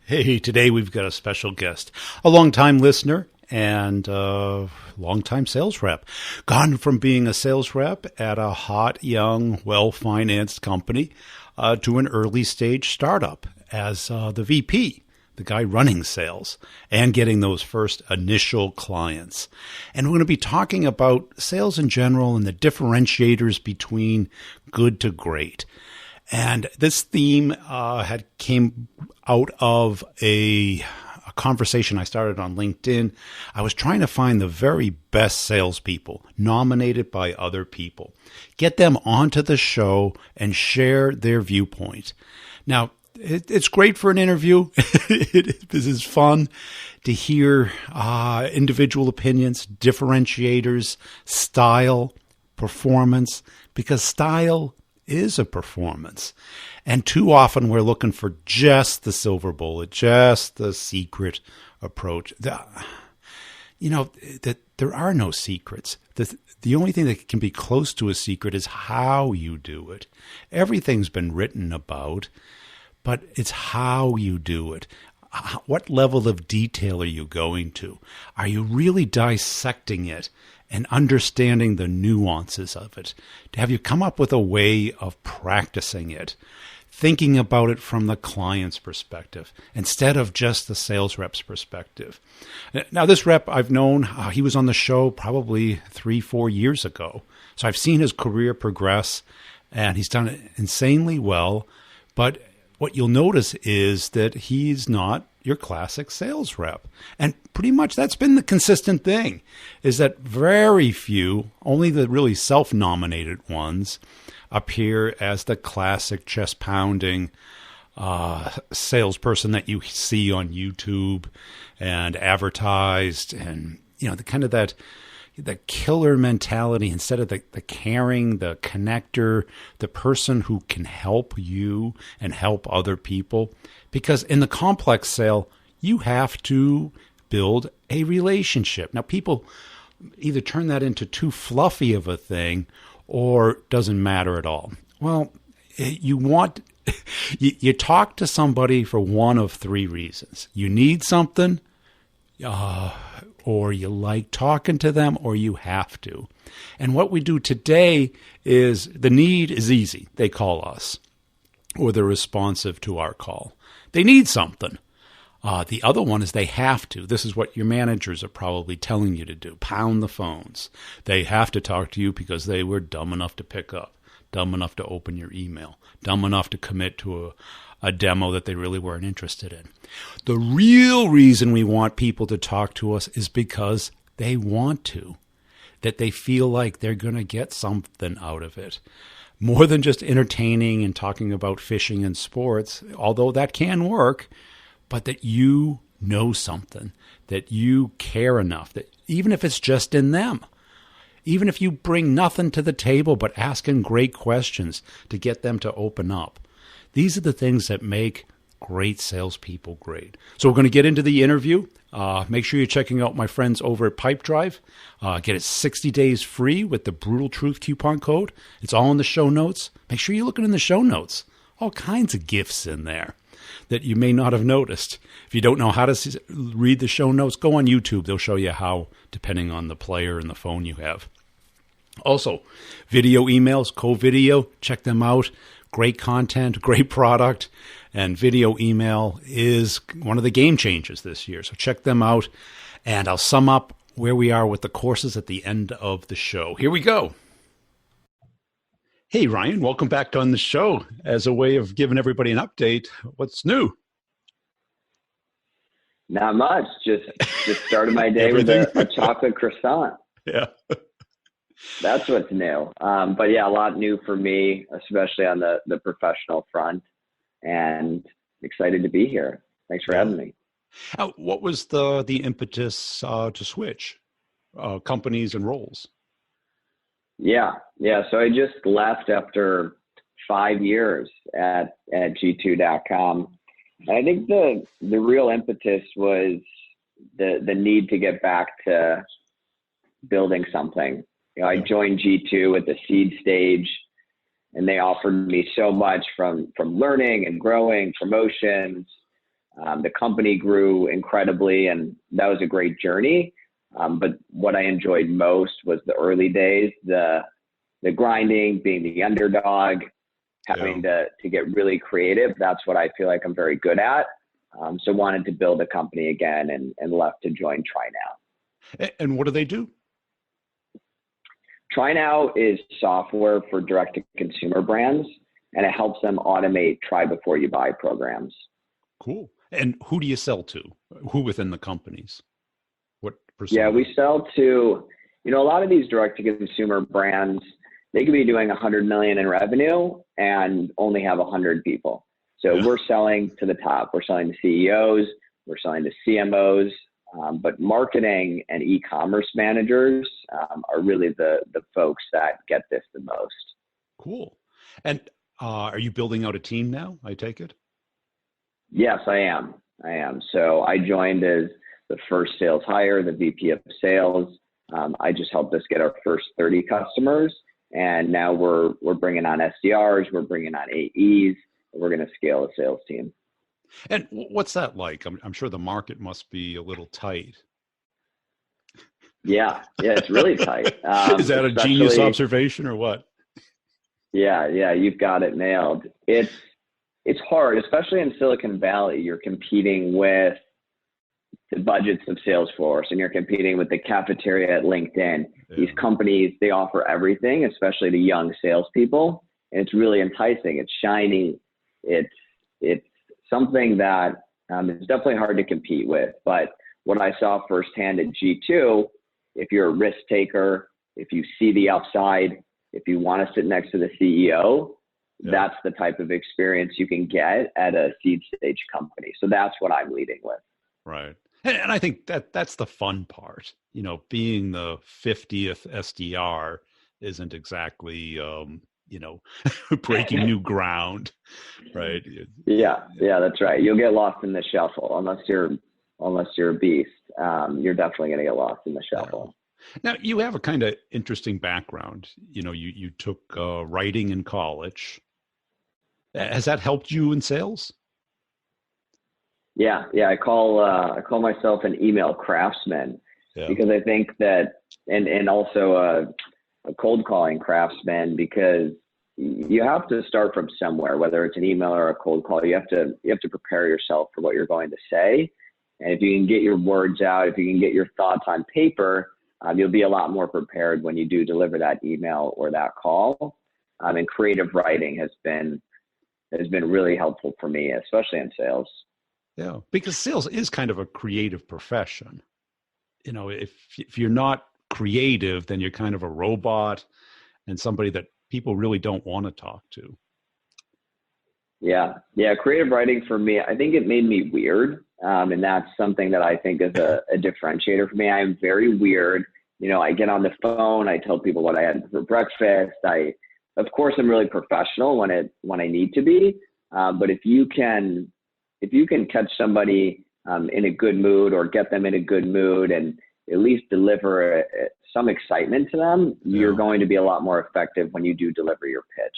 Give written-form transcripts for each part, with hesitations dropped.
Hey, today we've got a special guest, a longtime listener and a longtime sales rep. Gone from being a sales rep at a hot, young, well-financed company to an early-stage startup as the VP, the guy running sales, and getting those first initial clients. And we're going to be talking about sales in general and the differentiators between good to great. And this theme had came out of a conversation I started on LinkedIn. I was trying to find the very best salespeople nominated by other people, get them onto the show and share their viewpoint. Now, it's great for an interview. This is fun to hear individual opinions, differentiators, style, performance, because style is a performance. And too often we're looking for just the silver bullet, just the secret approach. There are no secrets. The only thing that can be close to a secret is how you do it. Everything's been written about, but it's how you do it. What level of detail are you going to? Are you really dissecting it and understanding the nuances of it? Have you come up with a way of practicing it, thinking about it from the client's perspective instead of just the sales rep's perspective? Now, this rep I've known, he was on the show probably 3-4 years ago. So I've seen his career progress, and he's done it insanely well. But what you'll notice is that he's not your classic sales rep. And pretty much that's been the consistent thing, is that very few, only the really self-nominated ones, appear as the classic chest-pounding salesperson that you see on YouTube and advertised, and the kind of the killer mentality instead of the caring, the connector, the person who can help you and help other people. Because in the complex sale, you have to build a relationship. Now, people either turn that into too fluffy of a thing or doesn't matter at all. Well, you talk to somebody for one of three reasons. You need something, or you like talking to them, or you have to. And what we do today is the need is easy. They call us, or they're responsive to our call. They need something. The other one is they have to. This is what your managers are probably telling you to do. Pound the phones. They have to talk to you because they were dumb enough to pick up, dumb enough to open your email, dumb enough to commit to a demo that they really weren't interested in. The real reason we want people to talk to us is because they want to, that they feel like they're going to get something out of it. More than just entertaining and talking about fishing and sports, although that can work, but that you know something, that you care enough, that even if it's just in them, even if you bring nothing to the table but asking great questions to get them to open up. These are the things that make great salespeople great. So we're going to get into the interview. Make sure you're checking out my friends over at Pipedrive. Get it 60 days free with the Brutal Truth coupon code. It's all in the show notes. Make sure you're looking in the show notes. All kinds of gifts in there that you may not have noticed. If you don't know how to read the show notes, go on YouTube. They'll show you how, depending on the player and the phone you have. Also, video emails, co-video, check them out. Great content, great product, and video email is one of the game changers this year. So check them out, and I'll sum up where we are with the courses at the end of the show. Here we go. Hey, Ryan, welcome back on the show. As a way of giving everybody an update, what's new? Not much. Just started my day with a chocolate croissant. Yeah. That's what's new. But yeah, a lot new for me, especially on the professional front, and excited to be here. Thanks for having me. What was the impetus to switch companies and roles? Yeah. So I just left after 5 years at G2.com. And I think the real impetus was the need to get back to building something. I joined G2 at the seed stage, and they offered me so much from learning and growing, promotions, The company grew incredibly, and that was a great journey. But what I enjoyed most was the early days, the grinding, being the underdog, having to get really creative. That's what I feel like I'm very good at. So wanted to build a company again and left to join TryNow. And what do they do? TryNow is software for direct-to-consumer brands, and it helps them automate try before you buy programs. Cool. And who do you sell to? Who within the companies? What percent? Yeah, we sell to, a lot of these direct-to-consumer brands, they could be doing 100 million in revenue and only have 100 people. So we're selling to the top. We're selling to CEOs. We're selling to CMOs. But marketing and e-commerce managers are really the folks that get this the most. Cool. And are you building out a team now, I take it? Yes, I am. So I joined as the first sales hire, the VP of sales. I just helped us get our first 30 customers. And now we're bringing on SDRs, we're bringing on AEs, and we're going to scale a sales team. And what's that like? I'm sure the market must be a little tight. Yeah, it's really tight. Is that a genius observation or what? Yeah, you've got it nailed. It's hard, especially in Silicon Valley. You're competing with the budgets of Salesforce, and you're competing with the cafeteria at LinkedIn. Yeah. These companies, they offer everything, especially to young salespeople, and it's really enticing. It's shiny. It's something that is definitely hard to compete with. But what I saw firsthand at G2, if you're a risk taker, if you see the upside, if you want to sit next to the CEO, that's the type of experience you can get at a seed stage company. So that's what I'm leading with. Right. And I think that's the fun part. Being the 50th SDR isn't exactly, breaking new ground, right? Yeah, that's right. You'll get lost in the shuffle unless you're a beast. You're definitely going to get lost in the shuffle. Now, you have a kind of interesting background. You took writing in college. Has that helped you in sales? Yeah. I call myself an email craftsman because I think that, and also a cold calling craftsman, because you have to start from somewhere, whether it's an email or a cold call. You have to prepare yourself for what you're going to say. And if you can get your words out, if you can get your thoughts on paper, you'll be a lot more prepared when you do deliver that email or that call. And creative writing has been really helpful for me, especially in sales. Yeah, because sales is kind of a creative profession. If you're not creative, then you're kind of a robot and somebody that people really don't want to talk to. Yeah. Creative writing for me, I think it made me weird. And that's something that I think is a differentiator for me. I am very weird. I get on the phone, I tell people what I had for breakfast. Of course, I'm really professional when I need to be. But if you can catch somebody in a good mood or get them in a good mood and at least deliver some excitement to them, you're going to be a lot more effective when you do deliver your pitch.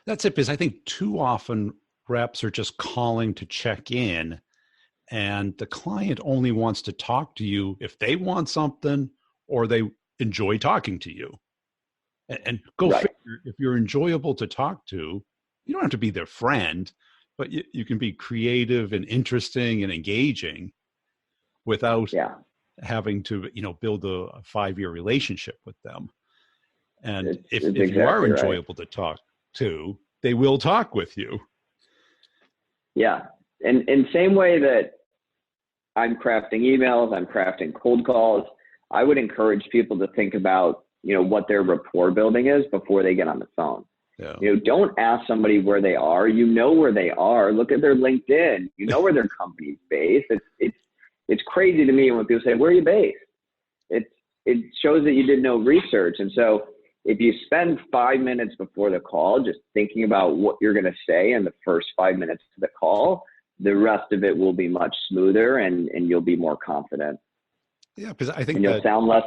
That's it, because I think too often reps are just calling to check in, and the client only wants to talk to you if they want something or they enjoy talking to you. And go figure, if you're enjoyable to talk to, you don't have to be their friend, but you can be creative and interesting and engaging without having to, build a 5-year relationship with them. And if you are enjoyable to talk to, they will talk with you. Yeah. And same way that I'm crafting emails, I'm crafting cold calls, I would encourage people to think about, what their rapport building is before they get on the phone. Yeah. Don't ask somebody where they are. Where they are. Look at their LinkedIn. Where their company's based. It's crazy to me when people say, "Where are you based?" It shows that you did no research. And so if you spend 5 minutes before the call just thinking about what you're going to say in the first 5 minutes of the call, the rest of it will be much smoother and you'll be more confident. Yeah, because I think you'll sound less,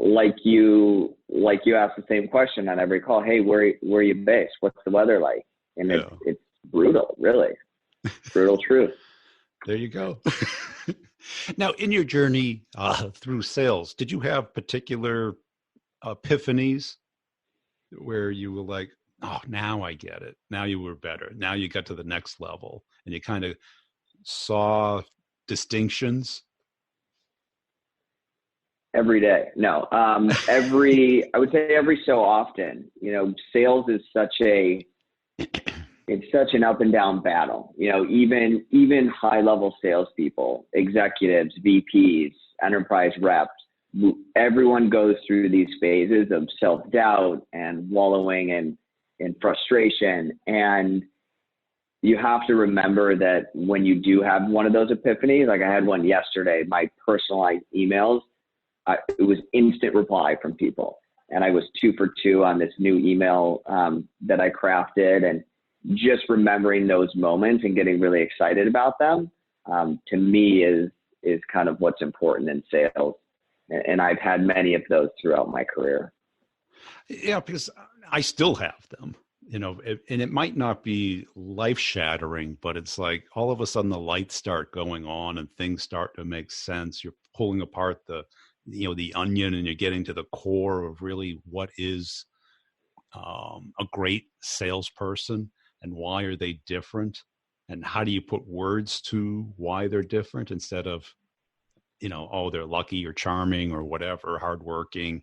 like you ask the same question on every call. Hey, where are you based? What's the weather like? And it's brutal, really. Brutal truth. There you go. Now, in your journey through sales, did you have particular epiphanies where you were like, oh, now I get it. Now you were better. Now you got to the next level and you kind of saw distinctions? Every day. No. I would say every so often. Sales is it's such an up and down battle. Even high level salespeople, executives, VPs, enterprise reps, everyone goes through these phases of self-doubt and wallowing in frustration. And you have to remember that when you do have one of those epiphanies, like I had one yesterday, my personalized emails, it was instant reply from people. And I was 2 for 2 on this new email that I crafted. And just remembering those moments and getting really excited about them, to me is kind of what's important in sales. And I've had many of those throughout my career. Yeah, because I still have them, and it might not be life shattering, but it's like all of a sudden the lights start going on and things start to make sense. You're pulling apart the onion and you're getting to the core of really what is a great salesperson and why are they different and how do you put words to why they're different instead of, oh, they're lucky or charming or whatever, hardworking.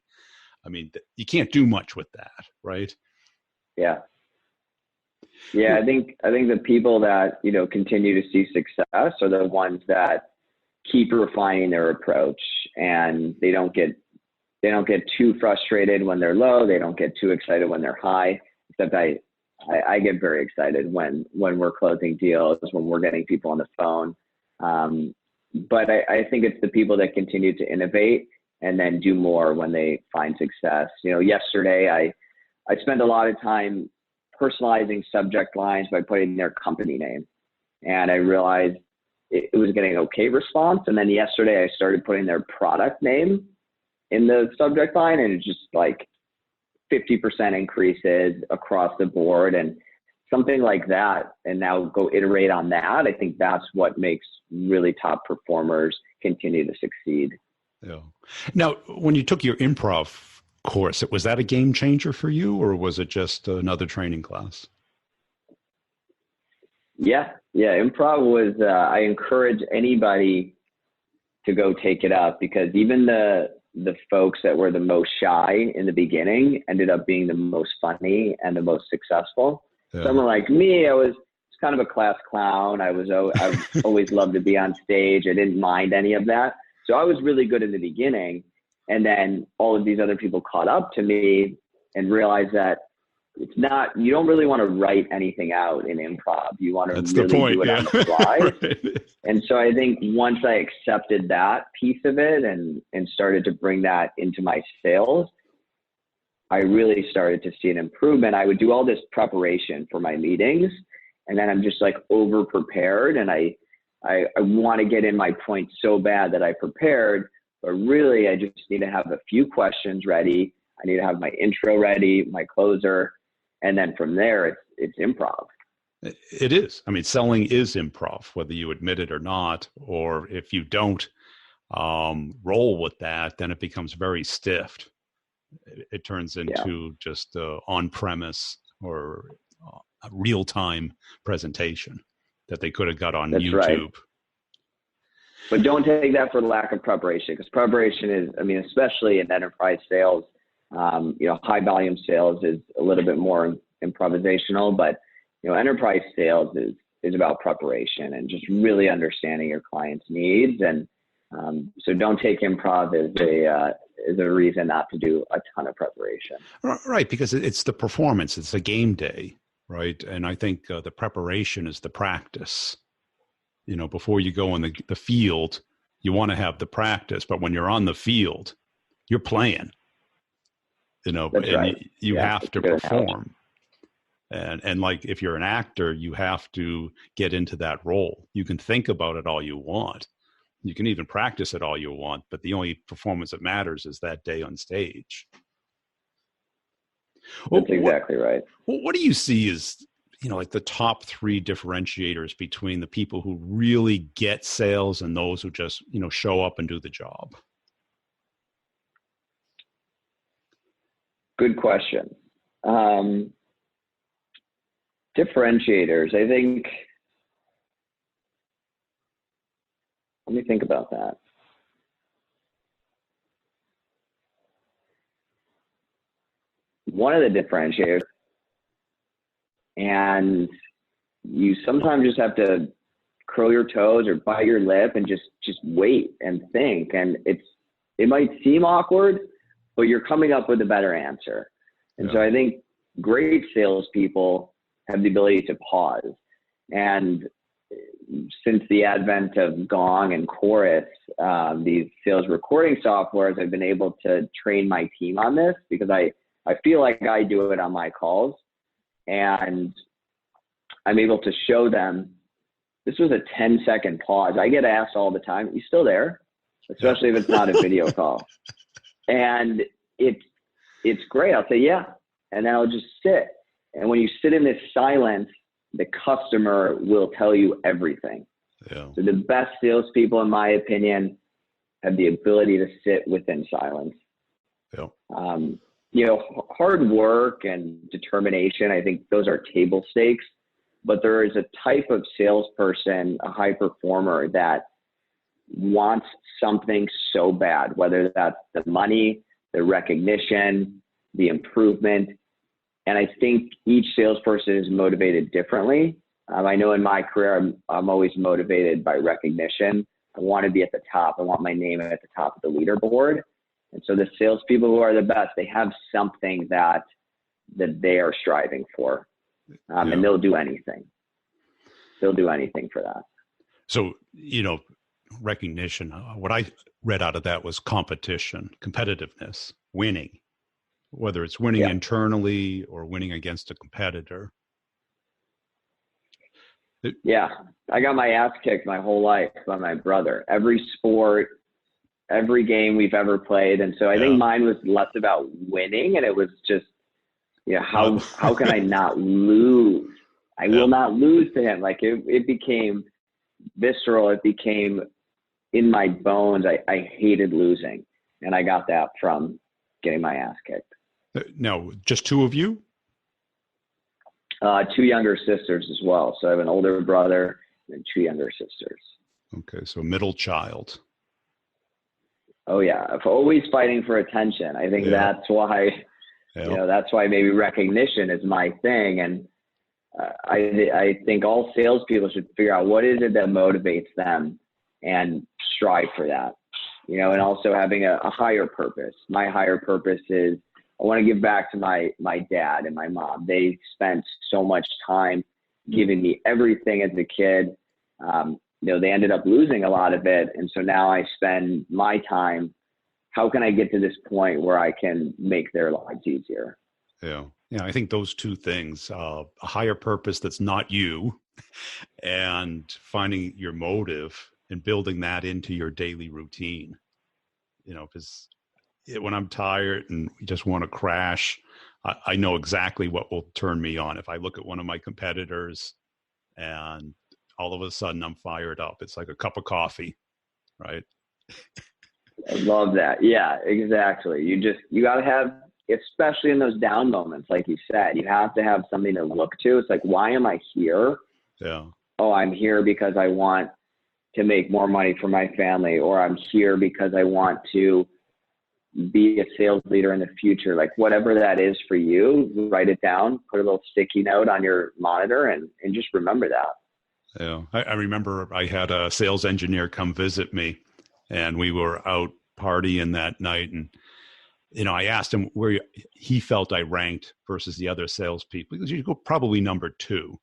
I mean, you can't do much with that, right? Yeah. Yeah, I think the people that, continue to see success are the ones that keep refining their approach, and they don't get too frustrated when they're low. They don't get too excited when they're high. Except I get very excited when we're closing deals, when we're getting people on the phone. But I think it's the people that continue to innovate and then do more when they find success. Yesterday I spent a lot of time personalizing subject lines by putting their company name, and I realized it was getting okay response. And then yesterday I started putting their product name in the subject line, and it's just like 50% increases across the board and something like that. And now go iterate on that. I think that's what makes really top performers continue to succeed. Yeah. Now, when you took your improv course, was that a game changer for you, or was it just another training class? Yeah. Improv was, I encourage anybody to go take it up, because even the folks that were the most shy in the beginning ended up being the most funny and the most successful. Yeah. Someone like me, I was kind of a class clown. I always loved to be on stage. I didn't mind any of that. So I was really good in the beginning. And then all of these other people caught up to me and realized that you don't really want to write anything out in improv. You want to do it on the fly. Right. And so I think once I accepted that piece of it and started to bring that into my sales, I really started to see an improvement. I would do all this preparation for my meetings, and then I'm just like over prepared, and I want to get in my point so bad that I prepared, but really I just need to have a few questions ready. I need to have my intro ready, my closer, and then from there it's improv. It is. I mean, selling is improv, whether you admit it or not, or if you don't roll with that, then it becomes very stiff. It turns into just on-premise or a real-time presentation that they could have got on YouTube. Right. But don't take that for lack of preparation, because preparation is, I mean, especially in enterprise sales, high volume sales is a little bit more improvisational, but enterprise sales is about preparation and just really understanding your client's needs. And so don't take improv as a reason not to do a ton of preparation. Right, because it's the performance, it's a game day, right? And I think the preparation is the practice. Before you go on the field, you want to have the practice, but when you're on the field, you're playing. That's right. You have to perform. And like if you're an actor, you have to get into that role. You can think about it all you want. You can even practice it all you want, but the only performance that matters is that day on stage. That's exactly right. What do you see as like the top 3 differentiators between the people who really get sales and those who just, show up and do the job? Good question. Differentiators, I think, let me think about that. One of the differentiators, and you sometimes just have to curl your toes or bite your lip and just wait and think. And it might seem awkward, but you're coming up with a better answer. And so I think great salespeople have the ability to pause. And since the advent of Gong and Chorus, these sales recording softwares, I've been able to train my team on this because I feel like I do it on my calls. And I'm able to show them, this was a 10-second pause. I get asked all the time, you still there? Especially if it's not a video call. And it's great. I'll say, yeah. And then I'll just sit. And when you sit in this silence, the customer will tell you everything. Yeah. So the best salespeople, in my opinion, have the ability to sit within silence. Yeah. Hard work and determination, I think those are table stakes, but there is a type of salesperson, a high performer that wants something so bad, whether that's the money, the recognition, the improvement. And I think each salesperson is motivated differently. I know in my career, I'm always motivated by recognition. I want to be at the top. I want my name at the top of the leaderboard. And so the salespeople who are the best, they have something that they are striving for, and they'll do anything. They'll do anything for that. So, recognition, what I read out of that was competition, competitiveness, winning, whether it's winning internally or winning against a competitor. Yeah, I got my ass kicked my whole life by my brother. Every sport, every game we've ever played. And so I think mine was less about winning, and it was just, how can I not lose? I will not lose to him. Like it became visceral. It became in my bones. I hated losing. And I got that from getting my ass kicked. Now, just 2 of you? 2 younger sisters as well. So I have an older brother and 2 younger sisters. Okay. So middle child. Oh yeah. Always fighting for attention. I think that's why, that's why maybe recognition is my thing. And I think all salespeople should figure out what is it that motivates them and strive for that, and also having a higher purpose. My higher purpose is I want to give back to my dad and my mom. They spent so much time giving me everything as a kid. They ended up losing a lot of it. And so now I spend my time, how can I get to this point where I can make their lives easier? Yeah. Yeah. I think those 2 things, a higher purpose that's not you, and finding your motive and building that into your daily routine, because when I'm tired and just want to crash, I know exactly what will turn me on. If I look at one of my competitors and all of a sudden I'm fired up, it's like a cup of coffee, right? I love that. Yeah, exactly. You got to have, especially in those down moments, like you said, you have to have something to look to. It's like, why am I here? Yeah. Oh, I'm here because I want to make more money for my family, or I'm here because I want to be a sales leader in the future. Like whatever that is for you, write it down, put a little sticky note on your monitor and just remember that. Yeah. I remember I had a sales engineer come visit me, and we were out partying that night. And, I asked him where he felt I ranked versus the other salespeople. He goes, you go probably number 2.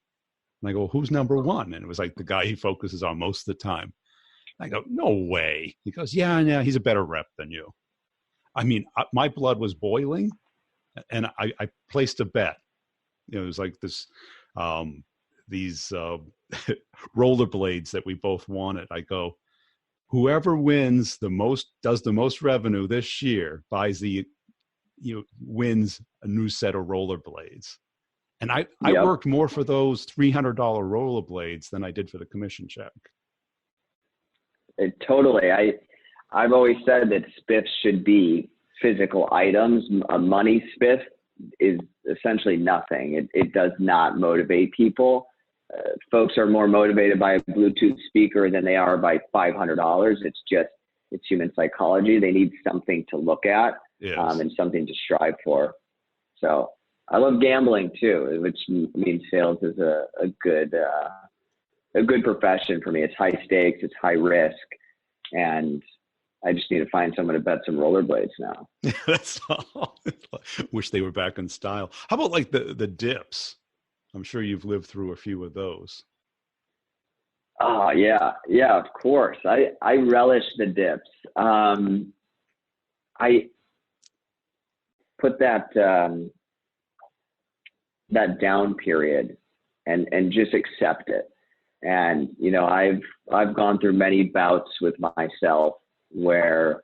And I go, who's number 1? And it was like the guy he focuses on most of the time. I go, no way. He goes, yeah, he's a better rep than you. I mean, my blood was boiling, and I placed a bet. It was like this, these rollerblades that we both wanted. I go, whoever wins does the most revenue this year, wins a new set of rollerblades. And I Yep. worked more for those $300 rollerblades than I did for the commission check. Totally. I've always said that spiffs should be physical items. A money spiff is essentially nothing. It does not motivate people. Folks are more motivated by a Bluetooth speaker than they are by $500. It's human psychology. They need something to look at, Yes. And something to strive for. So I love gambling too, which means sales is a good profession for me. It's high stakes, it's high risk, and I just need to find someone to bet some rollerblades now. That's all. Wish they were back in style. How about like the dips? I'm sure you've lived through a few of those. Oh yeah, of course. I relish the dips. I put that down period and just accept it. And I've gone through many bouts with myself where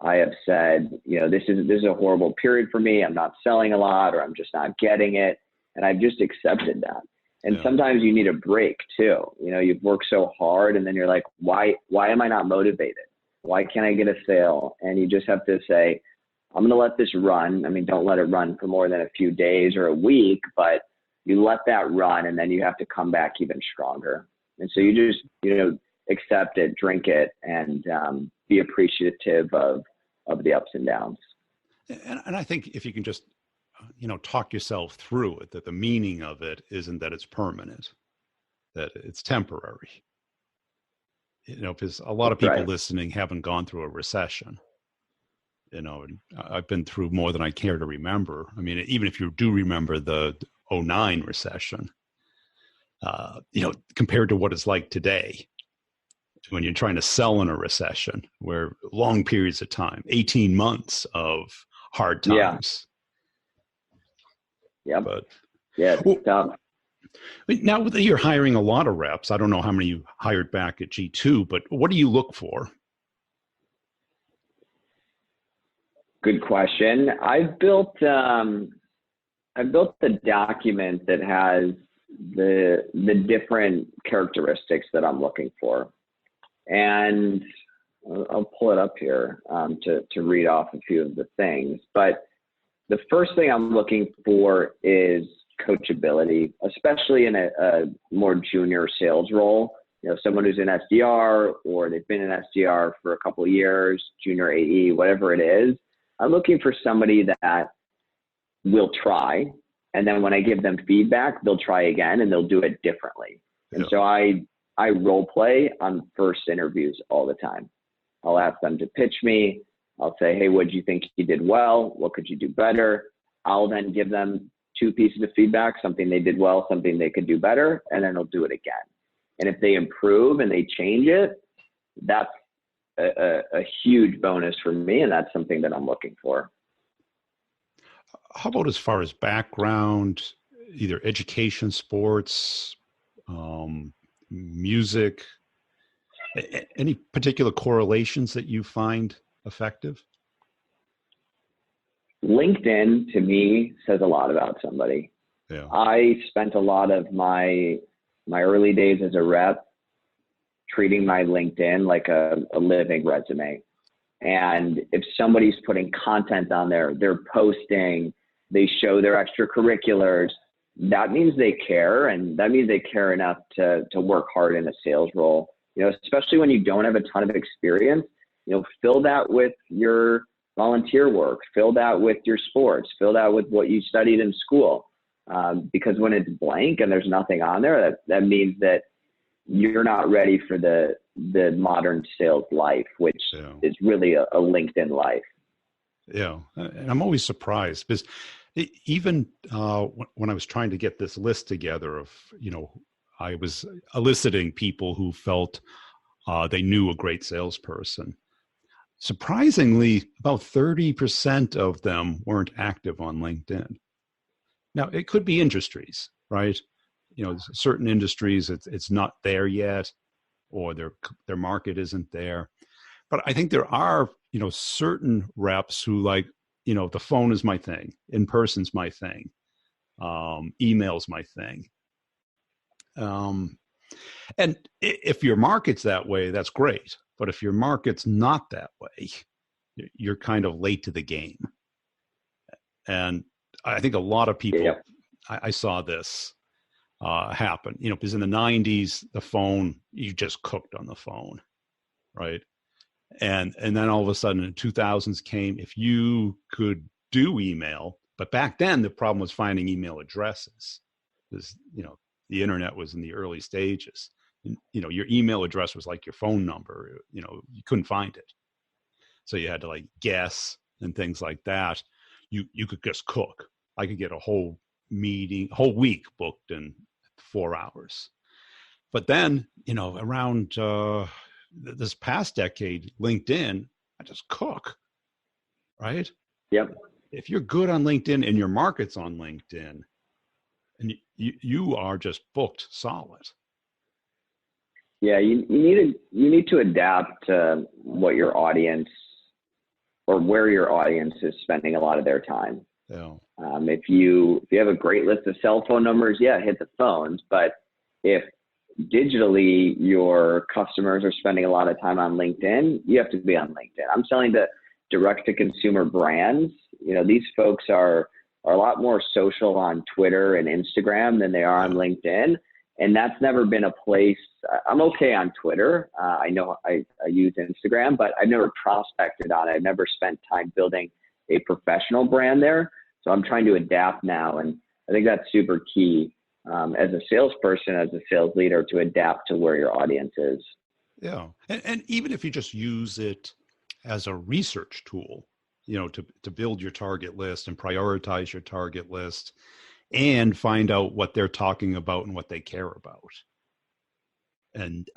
I have said, this is a horrible period for me. I'm not selling a lot, or I'm just not getting it. And I've just accepted that. And sometimes you need a break too. You've worked so hard, and then you're like, why am I not motivated? Why can't I get a sale? And you just have to say, I'm going to let this run. I mean, don't let it run for more than a few days or a week, but you let that run, and then you have to come back even stronger. And so you just, accept it, drink it, and be appreciative of the ups and downs. And I think if you can just, talk yourself through it, that the meaning of it isn't that it's permanent, that it's temporary. Because a lot of people listening haven't gone through a recession. And I've been through more than I care to remember. I mean, even if you do remember the 2009 recession, compared to what it's like today, when you're trying to sell in a recession, where long periods of time, 18 months of hard times. Yeah. But it's tough. Now that you're hiring a lot of reps, I don't know how many you hired back at G2, but what do you look for? Good question. I've built the document that has the different characteristics that I'm looking for, and I'll pull it up here to read off a few of the things. But the first thing I'm looking for is coachability, especially in a more junior sales role. Someone who's an SDR, or they've been an SDR for a couple of years, junior AE, whatever it is. I'm looking for somebody that will try, and then when I give them feedback, they'll try again and they'll do it differently. And so I role play on first interviews all the time. I'll ask them to pitch me. I'll say, hey, what do you think you did well? What could you do better? I'll then give them 2 pieces of feedback, something they did well, something they could do better, and then they'll do it again. And if they improve and they change it, that's a huge bonus for me, and that's something that I'm looking for. How about as far as background, either education, sports, music, any particular correlations that you find effective? LinkedIn, to me, says a lot about somebody. Yeah. I spent a lot of my early days as a rep treating my LinkedIn like a living resume. And if somebody's putting content on there, they're posting, they show their extracurriculars, that means they care, and that means they care enough to work hard in a sales role. Especially when you don't have a ton of experience, fill that with your volunteer work, fill that with your sports, fill that with what you studied in school. Because when it's blank and there's nothing on there, that means that you're not ready for the modern sales life, which is really a LinkedIn life. Yeah. And I'm always surprised because even when I was trying to get this list together of, I was eliciting people who felt they knew a great salesperson. Surprisingly, about 30% of them weren't active on LinkedIn. Now, it could be industries, right? Certain industries, it's not there yet, or their market isn't there. But I think there are, certain reps who the phone is my thing, in person's my thing. Email's my thing. And if your market's that way, that's great. But if your market's not that way, you're kind of late to the game. And I think a lot of people, I saw this happen, because in the 90s, the phone, you just cooked on the phone, right? And then all of a sudden in 2000s came, if you could do email, but back then the problem was finding email addresses, because, the internet was in the early stages. And, your email address was like your phone number, you couldn't find it. So you had to like guess and things like that. You could just cook. I could get a whole week booked in 4 hours. But then, around this past decade, LinkedIn, I just cook, right? Yep. If you're good on LinkedIn and your market's on LinkedIn, and you are just booked solid. Yeah, you need to adapt to what your audience or where your audience is spending a lot of their time. Yeah. If you have a great list of cell phone numbers, hit the phones. But if digitally your customers are spending a lot of time on LinkedIn, you have to be on LinkedIn. I'm selling to direct to consumer brands. These folks are a lot more social on Twitter and Instagram than they are on LinkedIn. And that's never been a place. I'm okay on Twitter. I know I use Instagram, but I've never prospected on it. I've never spent time building a professional brand there. So I'm trying to adapt now. And I think that's super key as a salesperson, as a sales leader, to adapt to where your audience is. Yeah. And even if you just use it as a research tool, to build your target list and prioritize your target list and find out what they're talking about and what they care about, and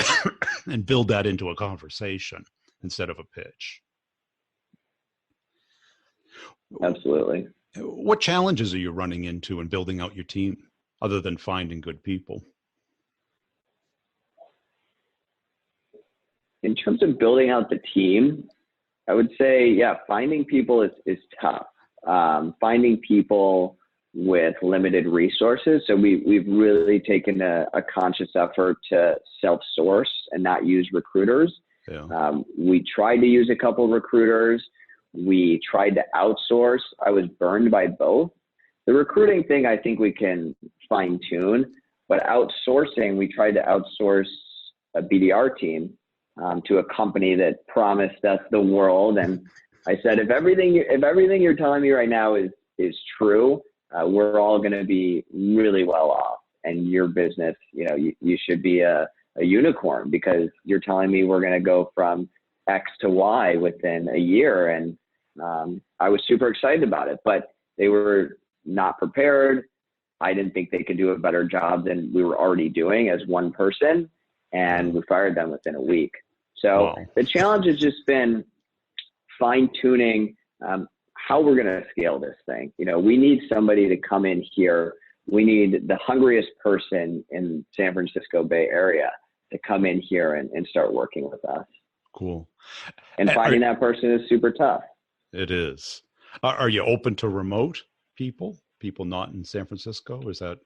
and build that into a conversation instead of a pitch. Absolutely. What challenges are you running into in building out your team other than finding good people? In terms of building out the team, I would say, finding people is tough. Finding people with limited resources. So we've really taken a conscious effort to self-source and not use recruiters. Yeah. We tried to use a couple of recruiters. We tried to outsource. I was burned by both. The recruiting thing, I think we can fine tune, but outsourcing, we tried to outsource a BDR team to a company that promised us the world. And I said, if everything you're telling me right now is true, we're all going to be really well off. And your business, you should be a unicorn, because you're telling me we're going to go from X to Y within a year. And I was super excited about it, but they were not prepared. I didn't think they could do a better job than we were already doing as one person. And we fired them within a week. So The challenge has just been fine tuning how we're going to scale this thing. We need somebody to come in here. We need the hungriest person in San Francisco Bay Area to come in here and start working with us. Cool. And finding that person is super tough. It is. Are you open to remote people not in San Francisco? Is that?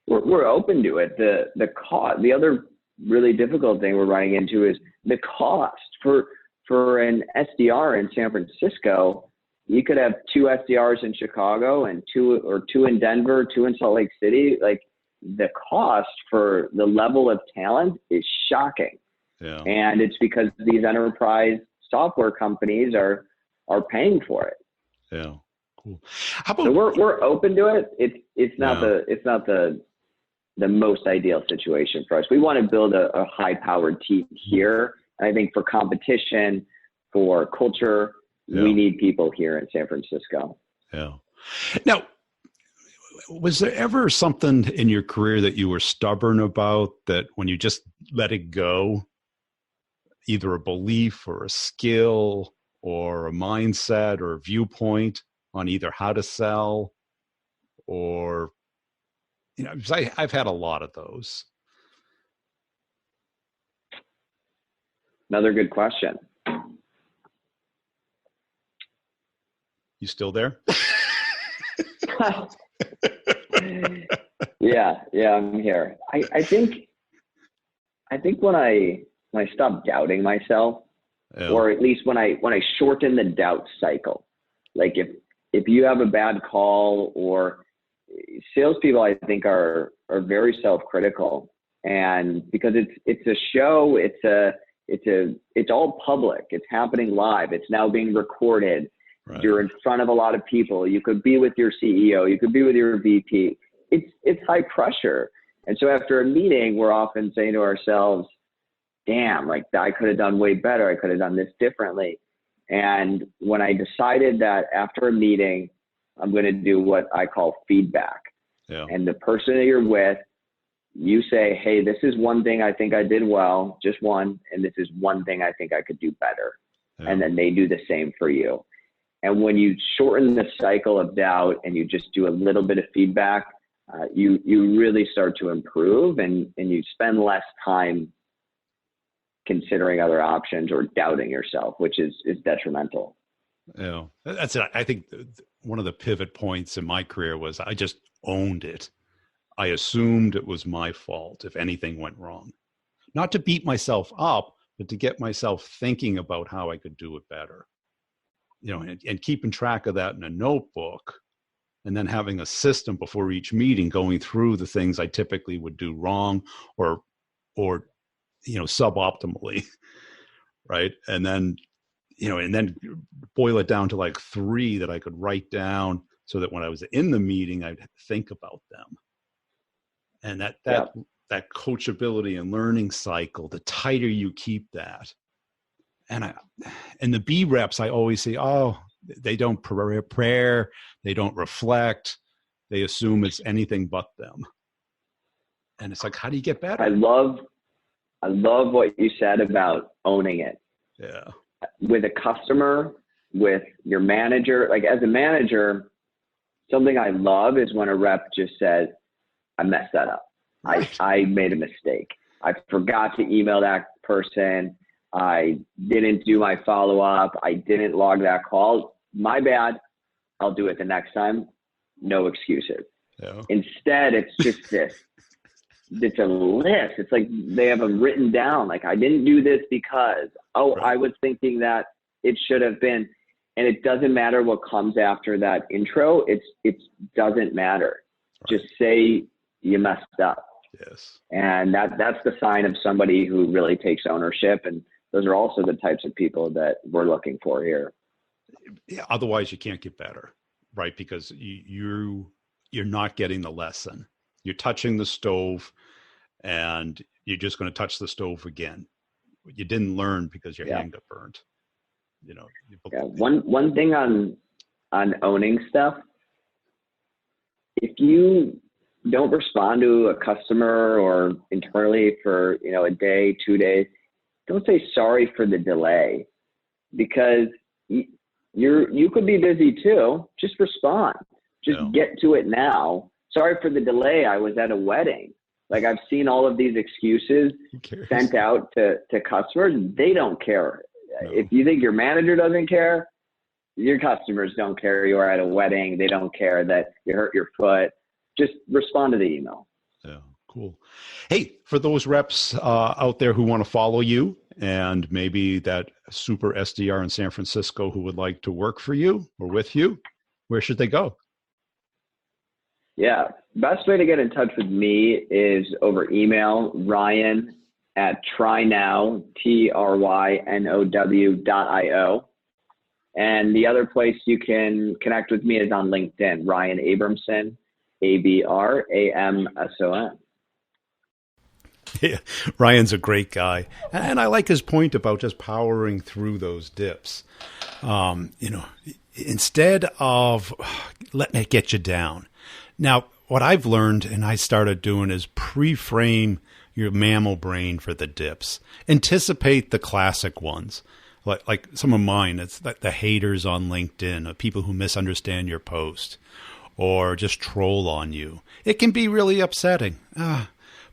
We're open to it. The cost. The other really difficult thing we're running into is the cost for an SDR in San Francisco. You could have 2 SDRs in Chicago and two in Denver, 2 in Salt Lake City. Like, the cost for the level of talent is shocking. Yeah. And it's because these enterprise software companies are paying for it. Yeah. Cool. How about, so we're open to it. It's not the most ideal situation for us. We want to build a high powered team here. And I think for competition, for culture, we need people here in San Francisco. Yeah. Now, was there ever something in your career that you were stubborn about, that when you just let it go, either a belief or a skill or a mindset or a viewpoint on either how to sell, or, because I've had a lot of those. Another good question. You still there? Yeah, I'm here. I think when I stopped doubting myself, or at least when I shorten the doubt cycle, like if you have a bad call, or salespeople, I think are very self-critical, and because it's a show, it's all public. It's happening live. It's now being recorded. Right. You're in front of a lot of people. You could be with your CEO. You could be with your VP. It's high pressure. And so after a meeting, we're often saying to ourselves, damn, like I could have done way better. I could have done this differently. And when I decided that after a meeting, I'm going to do what I call feedback. Yeah. And the person that you're with, you say, hey, this is one thing I think I did well, just one. And this is one thing I think I could do better. Yeah. And then they do the same for you. And when you shorten the cycle of doubt and you just do a little bit of feedback, you really start to improve, and you spend less time considering other options or doubting yourself, which is detrimental. Yeah, that's it. I think one of the pivot points in my career was I just owned it. I assumed it was my fault if anything went wrong. Not to beat myself up, but to get myself thinking about how I could do it better. You know, and keeping track of that in a notebook, and then having a system before each meeting going through the things I typically would do wrong or suboptimally, right? And then boil it down to like 3 that I could write down so that when I was in the meeting, I'd think about them. And that coachability and learning cycle, the tighter you keep that. And the B reps, I always say, oh, they don't prepare, they don't reflect, they assume it's anything but them. And it's like, how do you get better? I love what you said about owning it. Yeah. With a customer, with your manager, like as a manager, something I love is when a rep just says, I messed that up. Right. I made a mistake. I forgot to email that person. I didn't do my follow-up. I didn't log that call. My bad. I'll do it the next time. No excuses. Yeah. Instead, it's just this. It's a list. It's like they have them written down. Like, I didn't do this because, right. I was thinking that it should have been. And it doesn't matter what comes after that intro. It doesn't matter. Right. Just say you messed up. Yes. And that's the sign of somebody who really takes ownership. And those are also the types of people that we're looking for here. Yeah, otherwise you can't get better, right? Because you're not getting the lesson. You're touching the stove and you're just going to touch the stove again. You didn't learn because your hand got burned. You know. Yeah. One thing on owning stuff, if you don't respond to a customer or internally for, a day, 2 days, don't say sorry for the delay, because you could be busy too. Just respond. Just get to it now. Sorry for the delay. I was at a wedding. Like, I've seen all of these excuses sent out to customers. They don't care. No. If you think your manager doesn't care, your customers don't care. You are at a wedding. They don't care that you hurt your foot. Just respond to the email. Yeah, cool. Hey, for those reps out there who want to follow you, and maybe that super SDR in San Francisco who would like to work for you or with you, where should they go? Yeah, best way to get in touch with me is over email, Ryan@trynow, TRYNOW.io. And the other place you can connect with me is on LinkedIn, Ryan Abramson, ABRAMSON. Yeah, Ryan's a great guy. And I like his point about just powering through those dips. Instead of letting it get you down. Now, what I've learned and I started doing is pre-frame your mammal brain for the dips. Anticipate the classic ones. Like some of mine, it's like the haters on LinkedIn, people who misunderstand your post or just troll on you. It can be really upsetting.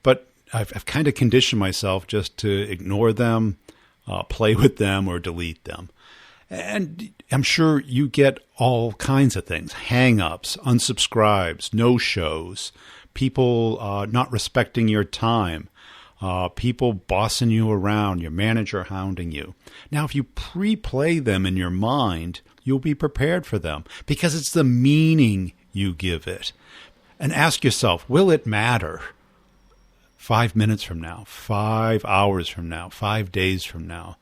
But I've kind of conditioned myself just to ignore them, play with them, or delete them. And I'm sure you get all kinds of things, hang-ups, unsubscribes, no-shows, people not respecting your time, people bossing you around, your manager hounding you. Now, if you pre-play them in your mind, you'll be prepared for them because it's the meaning you give it. And ask yourself, will it matter 5 minutes from now, 5 hours from now, 5 days from now?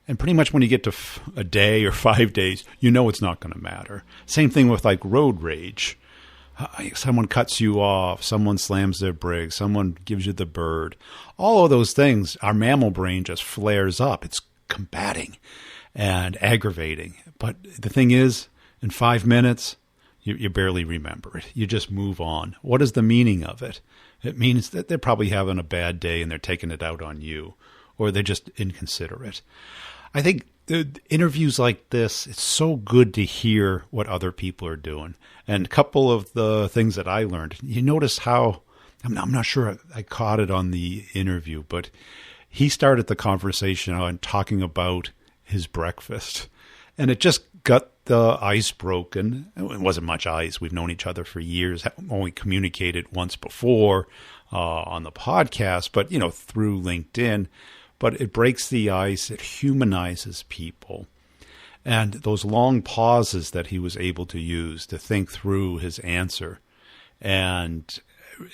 And pretty much when you get to a day or 5 days, you know it's not going to matter. Same thing with like road rage. Someone cuts you off, someone slams their brakes, someone gives you the bird. All of those things, our mammal brain just flares up. It's combating and aggravating. But the thing is, in 5 minutes, you barely remember it. You just move on. What is the meaning of it? It means that they're probably having a bad day and they're taking it out on you, or they're just inconsiderate. I think interviews like this, it's so good to hear what other people are doing. And a couple of the things that I learned, you notice how, I'm not sure I caught it on the interview, but he started the conversation on talking about his breakfast. And it just got the ice broken. It wasn't much ice. We've known each other for years, only communicated once before on the podcast, but, through LinkedIn. But it breaks the ice. It humanizes people. And those long pauses that he was able to use to think through his answer. And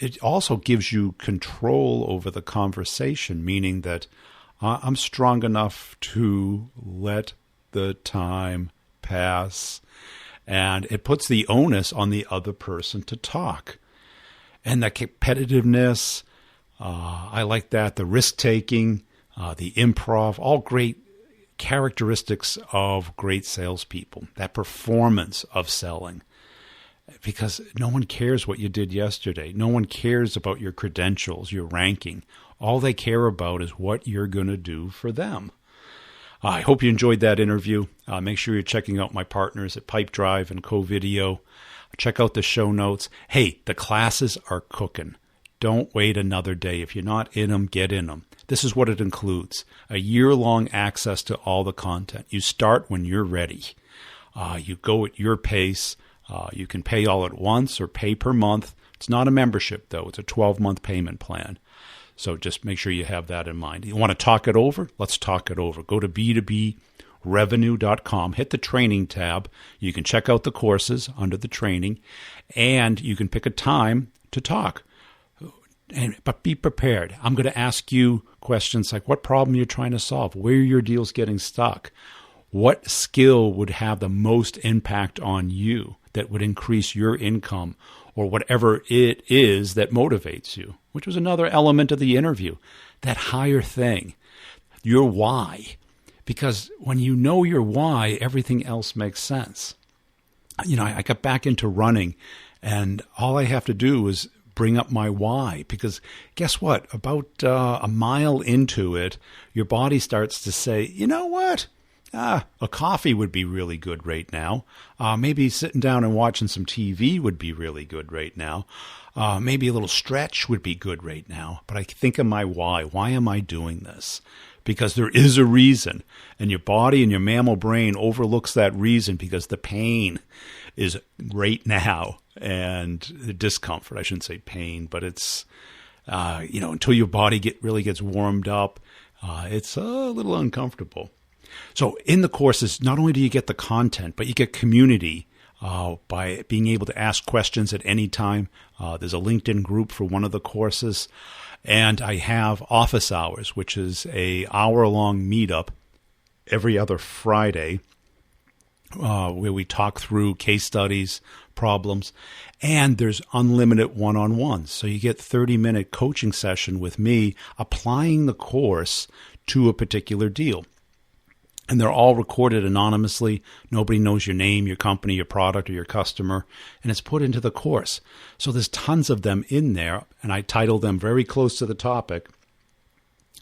it also gives you control over the conversation, meaning that I'm strong enough to let the time pass. And it puts the onus on the other person to talk. And that competitiveness, I like that, the risk-taking, the improv, all great characteristics of great salespeople, that performance of selling. Because no one cares what you did yesterday. No one cares about your credentials, your ranking. All they care about is what you're going to do for them. I hope you enjoyed that interview. Make sure you're checking out my partners at Pipedrive and CoVideo. Check out the show notes. Hey, the classes are cooking. Don't wait another day. If you're not in them, get in them. This is what it includes. A year-long access to all the content. You start when you're ready. You go at your pace. You can pay all at once or pay per month. It's not a membership, though. It's a 12-month payment plan. So just make sure you have that in mind. You want to talk it over? Let's talk it over. Go to B2Brevenue.com. Hit the training tab. You can check out the courses under the training, and you can pick a time to talk. But be prepared. I'm going to ask you questions like what problem you're trying to solve, where your deal's getting stuck, what skill would have the most impact on you that would increase your income, or whatever it is that motivates you, which was another element of the interview, that higher thing, your why. Because when you know your why, everything else makes sense. I got back into running, and all I have to do is bring up my why, because guess what? About a mile into it, your body starts to say, you know what? A coffee would be really good right now. Maybe sitting down and watching some TV would be really good right now. Maybe a little stretch would be good right now. But I think of my why. Why am I doing this? Because there is a reason. And your body and your mammal brain overlooks that reason because the pain is right now. And the discomfort, I shouldn't say pain, but it's, until your body really gets warmed up, it's a little uncomfortable. So in the courses, not only do you get the content, but you get community by being able to ask questions at any time. There's a LinkedIn group for one of the courses. And I have office hours, which is an hour-long meetup every other Friday where we talk through case studies, problems, and there's unlimited one-on-ones. So you get 30-minute coaching session with me applying the course to a particular deal. And they're all recorded anonymously. Nobody knows your name, your company, your product, or your customer. And it's put into the course. So there's tons of them in there. And I title them very close to the topic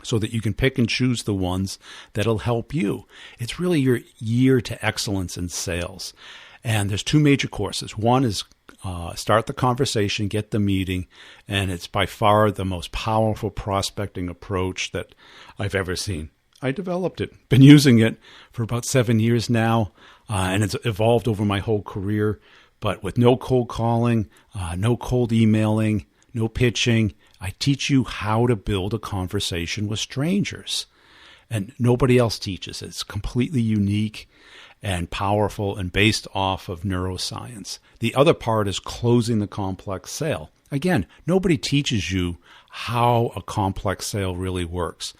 so that you can pick and choose the ones that'll help you. It's really your year to excellence in sales. And there's two major courses. One is Start the Conversation, Get the Meeting. And it's by far the most powerful prospecting approach that I've ever seen. I developed it. Been using it for about 7 years now, and it's evolved over my whole career, but with no cold calling, no cold emailing, no pitching. I teach you how to build a conversation with strangers. And nobody else teaches it. It's completely unique and powerful and based off of neuroscience. The other part is closing the complex sale. Again, nobody teaches you how a complex sale really works,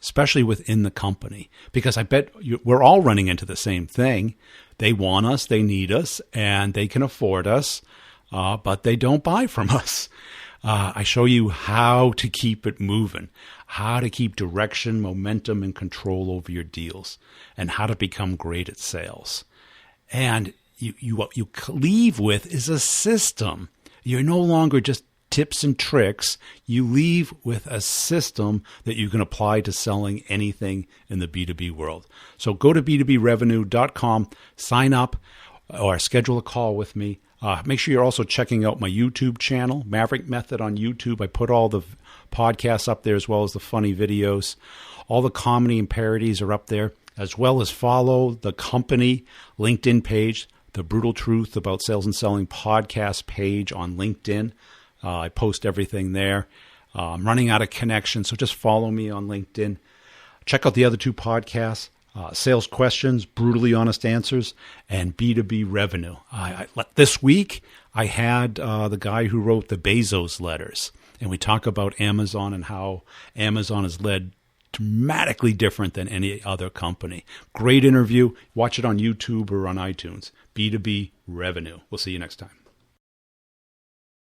especially within the company, because I bet we're all running into the same thing. They want us, they need us, and they can afford us, but they don't buy from us. I show you how to keep it moving, how to keep direction, momentum, and control over your deals, and how to become great at sales. And what you leave with is a system. You're no longer just tips and tricks. You leave with a system that you can apply to selling anything in the B2B world. So go to b2brevenue.com, sign up, or schedule a call with me. Make sure you're also checking out my YouTube channel, Maverick Method on YouTube. I put all the podcasts up there as well as the funny videos. All the comedy and parodies are up there, as well as follow the company LinkedIn page, the Brutal Truth About Sales and Selling podcast page on LinkedIn. I post everything there. I'm running out of connections, so just follow me on LinkedIn. Check out the other two podcasts. Sales Questions, Brutally Honest Answers, and B2B Revenue. This week, I had the guy who wrote the Bezos letters, and we talk about Amazon and how Amazon is led dramatically different than any other company. Great interview. Watch it on YouTube or on iTunes. B2B Revenue. We'll see you next time.